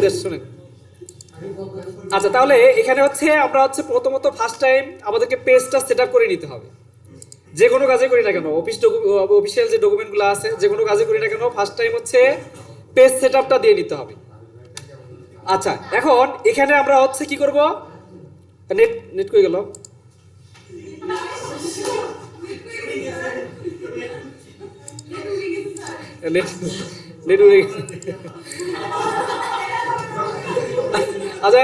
দেশ শুনেন। আচ্ছা তাহলে এখানে হচ্ছে আমরা হচ্ছে প্রথমত ফার্স্ট টাইম আমাদেরকে পেজটা সেট আপ করে নিতে হবে। যে কোনো কাজে করি না কেন, অফিসিয়াল যে ডকুমেন্টগুলো আছে যে কোনো কাজে করি না কেন ফার্স্ট টাইম হচ্ছে পেজ সেট আপটা দিয়ে নিতে হবে। আচ্ছা এখন এখানে আমরা হচ্ছে কি করব, নেট নেট কই গেল, নেট নেট উড়ে গেছে। আচ্ছা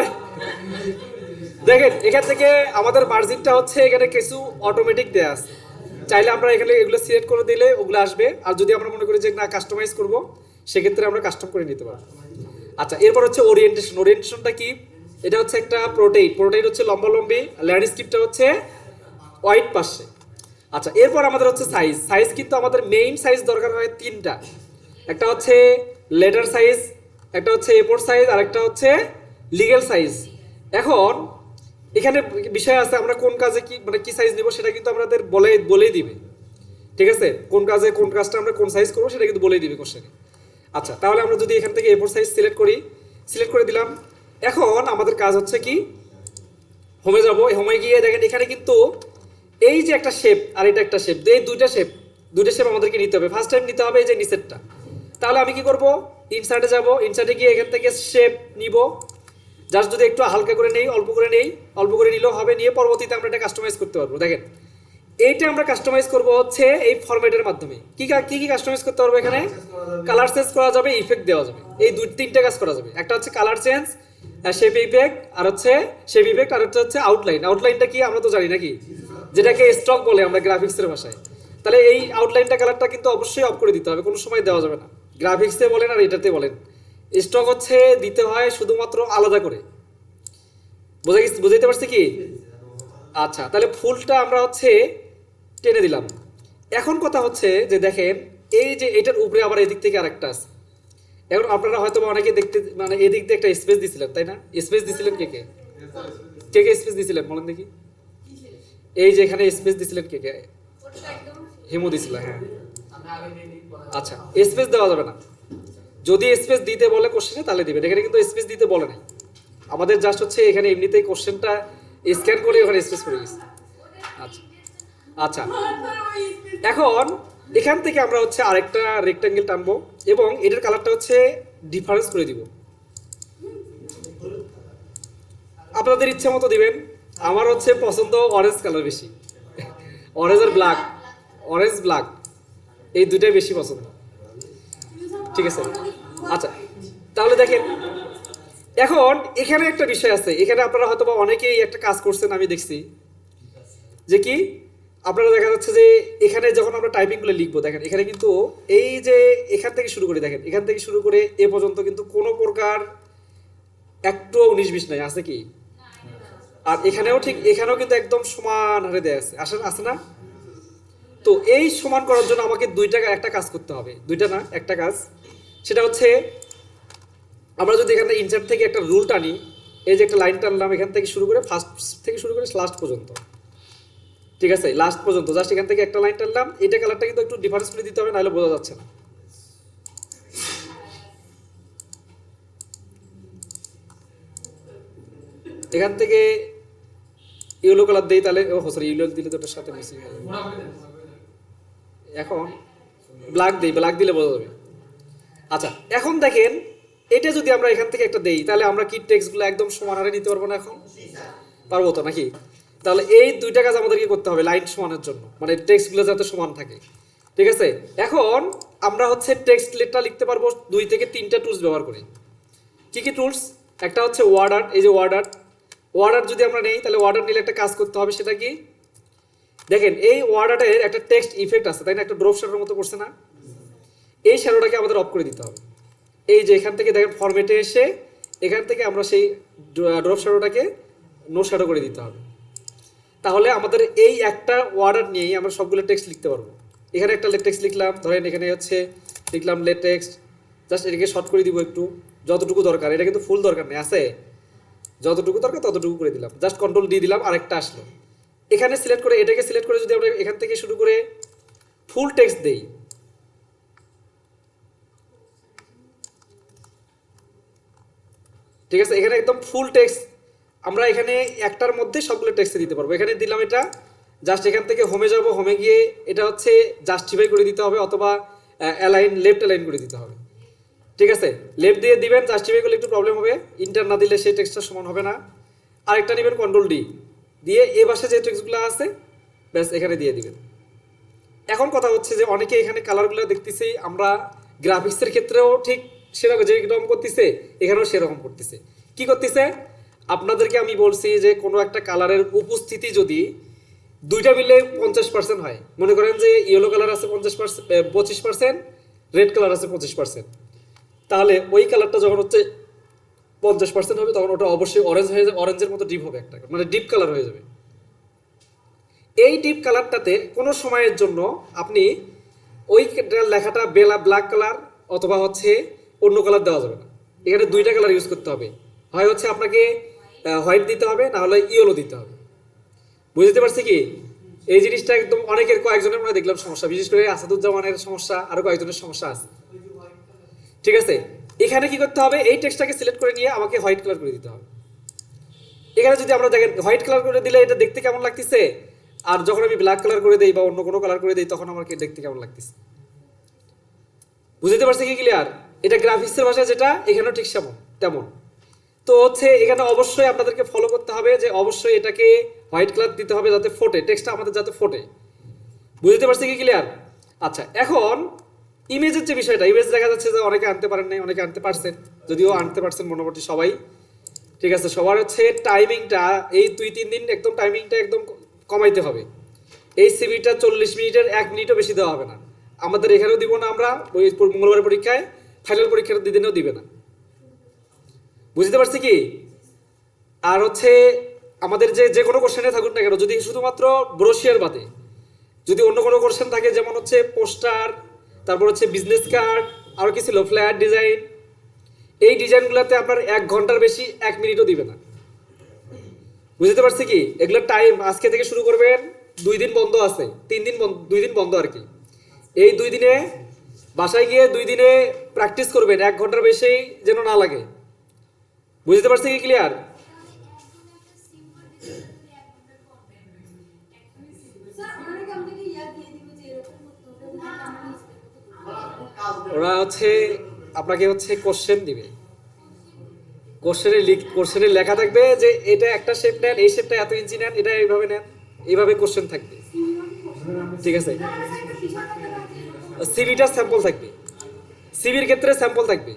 দেখেন এখান থেকে আমাদের মার্জিনটা হচ্ছে এখানে কিছু অটোমেটিক দেয়া আছে, চাইলে আমরা এখানে এগুলো সিলেক্ট করে দিলে ওগুলো আসবে, আর যদি আমরা মনে করি যে না কাস্টমাইজ করব সেক্ষেত্রে আমরা কাস্টম করে নিতে পারবো। আচ্ছা এরপর হচ্ছে ওরিয়েন্টেশন। ওরিয়েন্টেশনটা কি? এটা হচ্ছে একটা প্রোটেইন হচ্ছে লম্বালম্বি, ল্যান্ডস্কেপটা হচ্ছে হোয়াইট পাশে। আচ্ছা এরপর আমাদের হচ্ছে সাইজ কিন্তু আমাদের মেইন সাইজ দরকার হয় তিনটা, একটা হচ্ছে লেটার সাইজ, একটা হচ্ছে এ4 সাইজ, আর একটা হচ্ছে লিগ্যাল সাইজ। এখন এখানে বিষয় আছে আমরা কোন কাজে কি মানে কি সাইজ নিব সেটা কিন্তু আমাদের বলেই দিবে, ঠিক আছে? কোন কাজটা আমরা কোন সাইজ করবো সেটা কিন্তু বলেই দিবে কোশ্চেনে। আচ্ছা তাহলে আমরা যদি এখান থেকে এ4 সাইজ সিলেক্ট করে দিলাম। এখন আমাদের কাজ হচ্ছে কি, হোমে যাব, হোমে গিয়ে দেখেন এখানে কিন্তু এই যে একটা শেপ আর এটা একটা শেপ, এই দুইটা শেপ আমাদেরকে নিতে হবে। ফার্স্ট টাইম নিতে হবে এই যে নিচেরটা। তাহলে আমি কি করব, ইনসার্টে যাব, ইনসার্টে গিয়ে এখান থেকে শেপ নিব, জাস্ট যদি একটু হালকা করে নেই, অল্প করে নিলেও হবে, নিয়ে পরবর্তীতে আমরা এটা কাস্টমাইজ করতে পারবো। দেখেন এইটা আমরা কাস্টমাইজ করব হচ্ছে এই ফরম্যাটের মাধ্যমে। কি কাস্টমাইজ করতে পারবো, এখানে কালার চেঞ্জ করা যাবে, ইফেক্ট দেওয়া যাবে, এই তিনটা কাজ করা যাবে। একটা হচ্ছে কালার চেঞ্জ, শেপ ইফেক্ট, আর হচ্ছে আউটলাইনটা কি আমরা তো জানি নাকি, যেটাকে স্টক বলে আমরা গ্রাফিক্সের ভাষায়। তাহলে এই আউটলাইনটা কালারটা কিন্তু অবশ্যই অফ করে দিতে হবে, কোনো সময় দেওয়া যাবে না। গ্রাফিক্সে বলেন আর এটাতে বলেন, স্টক হচ্ছে দিতে হয় শুধুমাত্র আলাদা করে। বুঝাইতে পারছি কি? আচ্ছা তাহলে ফুলটা আমরা হচ্ছে টেনে দিলাম। এখন কথা হচ্ছে যে দেখেন এই যে এটার উপরে আবার এদিক থেকে আরেকটা আছে। এখন আপনারা হয়তো অনেকে দেখতে মানে এদিক দিয়ে একটা স্পেস দিছিলেন, তাই না? স্পেস দিছিলেন কে কে স্পেস দিছিলেন বলেন দেখি। এই যে এখানে স্পেস দিছিলেন কে কে? হিমু দিছিল, হ্যাঁ। আচ্ছা স্পেস দেওয়া যাবে না, যদি স্পেস দিতে বলে কোশ্চেনে তাহলে দিবেন, এখানে কিন্তু স্পেস দিতে বলে নাই আমাদের, জাস্ট হচ্ছে এখানে এমনিতেই কোশ্চেনটা স্ক্যান করে ওখানে স্পেস করে গেছে। আচ্ছা আচ্ছা এখন এখান থেকে আমরা হচ্ছে আরেকটা রেক্ট্যাঙ্গেল টানবো এবং এটার কালারটা হচ্ছে ডিফারেন্স করে দিব, আপনাদের ইচ্ছা মতো দিবেন। আমার হচ্ছে পছন্দ অরেঞ্জ কালার বেশি, অরেঞ্জ ব্ল্যাক এই দুটাই বেশি পছন্দ, ঠিক আছে? আচ্ছা তাহলে দেখেন এখন এখানে একটা বিষয় আছে, এখানে আপনারা হয়তো বা অনেকেই একটা কাজ করছেন আমি দেখছি, যে কি আপনারা দেখা যাচ্ছে যে এখানে যখন আমরা টাইপিংগুলো লিখবো দেখেন এখানে কিন্তু এই যে এখান থেকে শুরু করে দেখেন এখান থেকে শুরু করে এ পর্যন্ত কিন্তু কোনো প্রকার একটু 19-20 নাই, আছে কি? আর এখানেও কিন্তু একদম সমান হারে দেয়া আছে না? তো এই সমান করার জন্য আমাকে একটা কাজ করতে হবে, দুইটা না একটা কাজ, সেটা হচ্ছে আমরা যদি এখানে ইনসার্ট থেকে একটা রুল টানি, এই যে একটা লাইন টানলাম এখান থেকে শুরু করে ফার্স্ট থেকে শুরু করে লাস্ট পর্যন্ত, ঠিক আছে? লাস্ট পর্যন্ত জাস্ট এখান থেকে একটা লাইন টানলাম, এটা কালারটা কিন্তু একটু ডিফারেন্স করে দিতে হবে, নাহলে বোঝা যাচ্ছে না। এখান থেকে ইয়েলো কালার দেই, তাহলে সরি ইয়েলো দিলে তো ওটার সাথে মিশিয়ে যাবে। এখন ব্ল্যাক দিলে বোঝা যাবে। আচ্ছা এখন দেখেন এটা যদি আমরা এখান থেকে একটা দেই তাহলে আমরা কি টেক্সটগুলো একদম সমান হারে নিতে পারবো না? এখন পারবো তো নাকি? তাহলে এই দুইটা কাজ আমাদেরকে করতে হবে লাইন সমানের জন্য, মানে টেক্সটগুলো যাতে সমান থাকে, ঠিক আছে? এখন আমরা হচ্ছে টেক্সট লেটার লিখতে পারবো 2 থেকে 3টা টুলস ব্যবহার করে। কি টুলস? একটা হচ্ছে ওয়ার্ড আর্ট, এই যে ওয়ার্ড আর্ট যদি আমরা নেই তাহলে ওয়ার্ড আর্ট নিলে একটা কাজ করতে হবে, সেটা কি দেখেন এই ওয়ার্ড আর্টের একটা টেক্সট ইফেক্ট আছে তাই না, একটা ড্রপ শ্যাডোর মতো করছে না? এই শ্যাডোটাকে আমাদের অফ করে দিতে হবে। এই যে এখান থেকে দেখেন ফরম্যাটে এসে এখান থেকে আমরা সেই ড্রপ শ্যাডোটাকে নো শ্যাডো করে দিতে হবে। তাহলে আমাদের এই একটা ওয়ার্ড আর্ট নিয়েই আমরা সবগুলো টেক্সট লিখতে পারবো। এখানে একটা টেক্সট লিখলাম, ধরেন এখানে হচ্ছে লিখলাম লেটেক্সট, জাস্ট এটাকে শর্ট করে দিব একটু, যতটুকু দরকার, এটা কিন্তু ফুল দরকার নেই, আছে যতটুকু দরকার ততটুকু করে দিলাম, জাস্ট কন্ট্রোল দিয়ে দিলাম, আরেকটা আসলো। এখানে সিলেক্ট করে এটাকে সিলেক্ট করে যদি আমরা এখান থেকে শুরু করে ফুল টেক্সট দেই, ঠিক আছে, এখানে একদম ফুল টেক্সট আমরা এখানে একটার মধ্যে সবগুলো টেক্সটে দিতে পারবো। এখানে দিলাম এটা, জাস্ট এখান থেকে হোমে যাব, হোমে গিয়ে এটা হচ্ছে জাস্টিফাই করে দিতে হবে অথবা অ্যালাইন লেফট অ্যালাইন করে দিতে হবে। ঠিক আছে, লেফট দিয়ে দিবেন, জাস্টিফাই করলে একটু প্রবলেম হবে, ইন্টার না দিলে সেই টেক্সটটা সমান হবে না। আরেকটা নেবেন কন্ট্রোল ডি দিয়ে এ পাশে যে টেক্সটগুলো আছে ব্যাস এখানে দিয়ে দিবেন। এখন কথা হচ্ছে যে অনেকে এখানে কালারগুলো দেখতেছি, আমরা গ্রাফিক্সের ক্ষেত্রেও ঠিক সেরকম যেরকম করতেছে এখানেও সেরকম করতেছে। কি করতেছে, আপনাদেরকে আমি বলছি যে কোনো একটা কালারের উপস্থিতি যদি দুইটা মিলে 50% হয়, মনে করেন যে ইয়েলো কালার আছে 25%, রেড কালার আছে 25%, তাহলে ওই কালারটা যখন হচ্ছে 50% হবে তখন ওটা অবশ্যই অরেঞ্জ হয়ে যাবে, অরেঞ্জের মতো ডিপ হবে, একটা মানে ডিপ কালার হয়ে যাবে। এই ডিপ কালারটাতে কোনো সময়ের জন্য আপনি ওই লেখাটা ব্ল্যাক কালার অথবা হচ্ছে অন্য কালার দেওয়া যাবে না, এখানে দুইটা কালার ইউজ করতে হবে। হয় হচ্ছে আপনাকে হোয়াইট দিতে হবে, না হলে ইয়েলো দিতে হবে। বুঝতে পারছি কি? এই জিনিসটা একদম অনেকের কয়েকজনের মনে দেখলাম সমস্যা, বিশেষ করে আসাদুজ্জামানের সমস্যা, আরো কয়েকজনের সমস্যা আছে। ঠিক আছে, এখানে কি করতে হবে, এই টেক্সটটাকে সিলেক্ট করে নিয়ে আমাকে হোয়াইট কালার করে দিতে হবে। এখানে যদি আমরা দেখেন হোয়াইট কালার করে দিলে এটা দেখতে কেমন লাগতেছে, আর যখন আমি ব্ল্যাক কালার করে দেই বা অন্য কোনো কালার করে দেই তখন আমাকে দেখতে কেমন লাগতেছে। বুঝতে পারছি কি ক্লিয়ার? এটা গ্রাফিক্সের ভাষায় যেটা, এখানেও ঠিক তেমন। তো হচ্ছে এখানে অবশ্যই আপনাদেরকে ফলো করতে হবে যে অবশ্যই এটাকে হোয়াইট কালার দিতে হবে যাতে ফোটে, টেক্সটটা আমাদের যাতে ফোটে। বুঝতে পারছি কি ক্লিয়ার? আচ্ছা, এখন ইমেজের যে বিষয়টা, ইমেজ দেখা যাচ্ছে যে অনেকে আনতে পারেন নাই, অনেকে আনতে পারছেন, যদিও আনতে পারছেন মোটামুটি সবাই। ঠিক আছে, সবার হচ্ছে টাইমিংটা এই 2-3 দিন একদম টাইমিংটা একদম কমাইতে হবে। এই সিভিটা 40 মিনিটের 1 মিনিটও বেশি দেওয়া হবে না। আমাদের এখানেও দিব না, আমরা ওই মঙ্গলবার পরীক্ষায়, ফাইনাল পরীক্ষার দিনেও দিবে না। বুঝতে পারছি কি? আর হচ্ছে আমাদের যে কোনো কোশ্চেনে থাকুন না কেন, যদি শুধুমাত্র ব্রোশিয়ার বাদে যদি অন্য কোনো কোশ্চেন থাকে, যেমন হচ্ছে পোস্টার, তারপর হচ্ছে বিজনেস কার্ড, আরও কি ছিল ফ্ল্যাট ডিজাইন, এই ডিজাইনগুলোতে আপনার 1 ঘন্টার বেশি 1 মিনিটও দিবে না। বুঝতে পারছি কি? এগুলোর টাইম আজকে থেকে শুরু করবেন, 2 দিন বন্ধ আছে, 3 দিন 2 দিন বন্ধ আর কি। এই 2 দিনে বাসায় গিয়ে 2 দিনে প্র্যাকটিস করবেন, 1 ঘন্টার বেশি যেন না লাগে। বুঝতে পারছি কি ক্লিয়ার? ওরা হচ্ছে আপনাকে হচ্ছে কোশ্চেন দিবে, কোশ্চেনে লেখা থাকবে যে এটা একটা শেপ নেন, এই শেপটা এত ইঞ্চি নেন, এটা এইভাবে নেন, এইভাবে কোশ্চেন থাকবে। ঠিক আছে, সিভিটা স্যাম্পল থাকবে, সিভির ক্ষেত্রে স্যাম্পল থাকবে।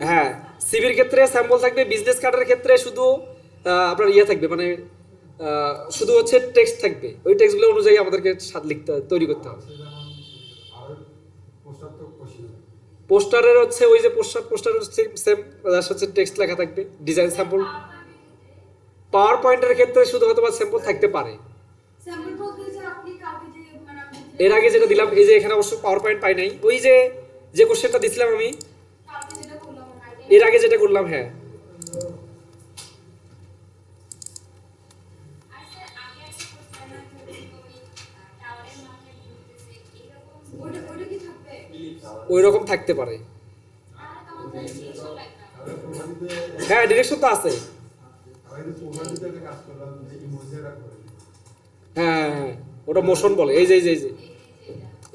হ্যাঁ, সিভির ক্ষেত্রে স্যাম্পল থাকবে, বিজনেস কার্ডের ক্ষেত্রে শুধু আপনার ইয়ে থাকবে, মানে শুধু হচ্ছে টেক্সট থাকবে, ওই টেক্সটগুলো অনুযায়ী আমাদেরকে তৈরি করতে হবে। পোস্টারের হচ্ছে ওই যে পোস্টার সেম হচ্ছে টেক্সট লেখা থাকবে, ডিজাইন স্যাম্পল। পাওয়ার পয়েন্টের ক্ষেত্রে শুধু হয়তো বা স্যাম্পল থাকতে পারে। এর আগে যেটা দিলাম, এই যে এখানে অবশ্য পাওয়ার পয়েন্ট পাই নাই, ওই যে কোশ্চেনটা দিছিলাম আমি এর আগে যেটা করলাম, হ্যাঁ। ওই রকম থাকতে পারে, হ্যাঁ, ডিরেকশন তো আছে। হ্যাঁ, ওটা মোশন বলে। এই যে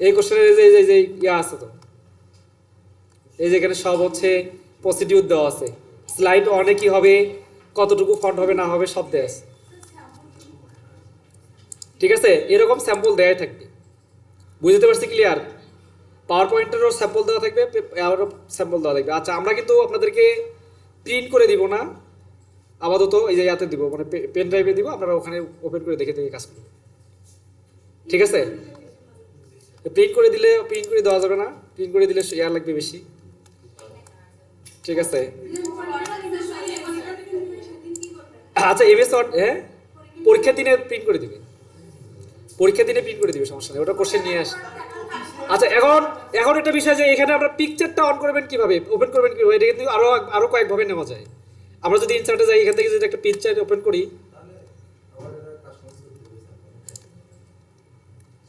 এই কোশ্চেনের যে ইয়া আছে, তো এই যে এখানে সব হচ্ছে প্রসিডিউর দেওয়া আছে, স্লাইড অনে কি হবে, কতটুকু ফন্ট হবে না হবে সব দেওয়া আছে। ঠিক আছে, এরকম স্যাম্পল দেওয়াই থাকবে। বুঝতে পারছি ক্লিয়ার? পাওয়ার পয়েন্টেরও স্যাম্পল দেওয়া থাকবে, আরও স্যাম্পল দেওয়া থাকবে। আচ্ছা, আমরা কিন্তু আপনাদেরকে প্রিন্ট করে দিব না আপাতত, এই যে ইয়াতে দিব, মানে পেন ড্রাইভে দিব, আপনারা ওখানে ওপেন করে দেখে কাজ করবেন। ঠিক আছে, প্রিন্ট করে দেওয়া যাবে না, প্রিন্ট করে দিলে ইয়ার লাগবে বেশি। ঠিক আছে, আচ্ছা, এমএস ওয়ার্ড, হ্যাঁ, পরীক্ষার দিনে প্রিন্ট করে দিবে, সমস্যা নেই, ওটা কোশ্চেন নিয়ে আসে। আচ্ছা, এখন একটা বিষয় যে এখানে আমরা পিকচারটা অন করবেন কিভাবে, ওপেন করবেন কিভাবে, এটা কিন্তু আরো কয়েকভাবে নেওয়া যায়। আমরা যদি ইনসার্টে যাই, এখান থেকে যদি একটা পিকচার ওপেন করি,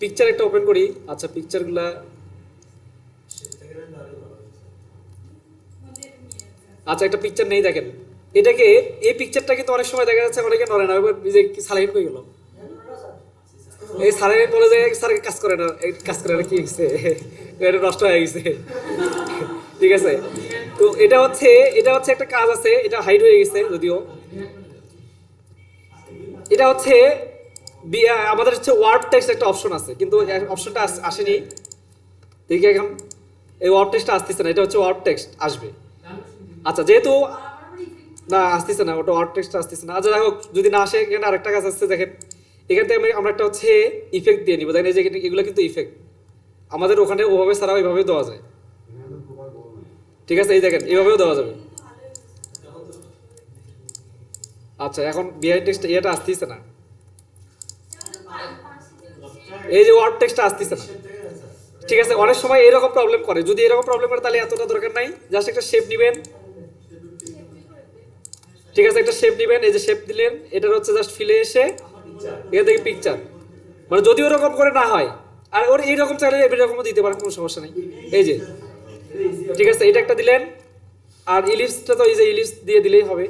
পিকচার একটা ওপেন করি। আচ্ছা, পিকচারগুলা আচ্ছা একটা পিকচার নেই দেখেন, এটাকে এই পিকচারটা কিন্তু অনেক সময় দেখা যাচ্ছে অনেকে নড়ে না, এবার যে কি সালাইন হয়ে গেল, এই সালাইন বলে যে স্যার কাজ করে না, এই কাজ করে না কি হয়েছে, এটা নষ্ট হয়ে গেছে। ঠিক আছে, তো এটা হচ্ছে একটা কাজ আছে, এটা হাইড হয়ে গেছে যদিও। এটা হচ্ছে আমাদের হচ্ছে ওয়ার্ড টেক্সট একটা অপশন আছে, কিন্তু অপশনটা আসেনি দেখি এখন, এই ওয়ার্ড টেক্সটটা আসতেছে না, এটা হচ্ছে ওয়ার্ড টেক্সট আসবে। আচ্ছা যেহেতু না আসতেছে না, ওটা ওয়ার্ড টেক্সট আসতেছে না। আচ্ছা দেখো যদি না আসে, এখানে আরেকটা কাজ আসছে দেখেন, এখান থেকে আমরা একটা হচ্ছে ইফেক্ট দিয়ে নিব। দেখেন এই যে এগুলো কিন্তু ইফেক্ট আমাদের ওখানে ওভাবে ছাড়াও এইভাবে দেওয়া যায়। ঠিক আছে, এই দেখেন এইভাবেও দেওয়া যাবে। আচ্ছা এখন বিহাইন্ড টেক্সট এটা আসতেছে না, এই যে ওয়ার্ড টেক্সটটা আসতেছে না। ঠিক আছে, অনেক সময় এরকম প্রবলেম করে, যদি এরকম প্রবলেম করে তাহলে এতটা দরকার নাই, জাস্ট একটা শেপ নেবেন। ঠিক আছে, একটা শেপ নেবেন, এই যে শেপ দিলেন, এটার হচ্ছে জাস্ট ফিলে এসে এখান থেকে পিকচার, মানে যদি ওরকম করে না হয়, আর ওর এইরকম চাইলে এরকমও দিতে পারেন, কোনো সমস্যা নেই। এই যে ঠিক আছে, এটা একটা দিলেন, আর ইলিপসটা তো এই যে ইলিপস দিয়ে দিলেই হবে,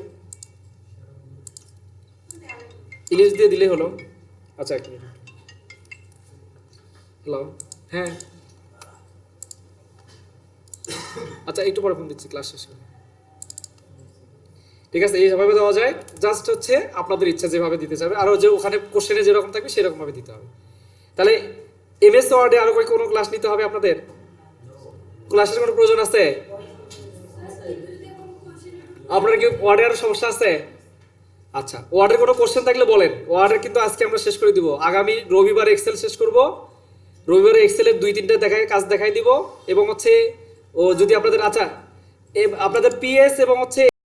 ইলিপস দিয়ে দিলেই হলো। আচ্ছা এক মিনিট, হ্যালো, হ্যাঁ আচ্ছা একটু পরে ফোন দিচ্ছি, ক্লাস শেষ করে। ঠিক আছে, এইভাবে দেওয়া যায়, জাস্ট হচ্ছে আপনাদের ইচ্ছা যেভাবে দিতে চাবে, আর যে ওখানে কোশ্চেনে যেরকম থাকবে সেরকম ভাবে দিতে হবে। তাহলে এমএস ওয়ার্ডে আরো কোনো ক্লাস নিতে হবে আপনাদের? ক্লাসের কোনো প্রয়োজন আছে? আপনার কি ওয়ার্ডে আরো সমস্যা আছে? আচ্ছা, ওয়ার্ডের কোনো কোশ্চেন থাকলে বলেন, ওয়ার্ডের কিন্তু আজকে আমরা শেষ করে দিব, আগামী রবিবারে এক্সেল শেষ করব, রবিবারে এক্সেলের 2-3টা কাজ দেখাই দিব, এবং হচ্ছে ও যদি আপনাদের আচ্ছা আপনাদের পিএস এবং হচ্ছে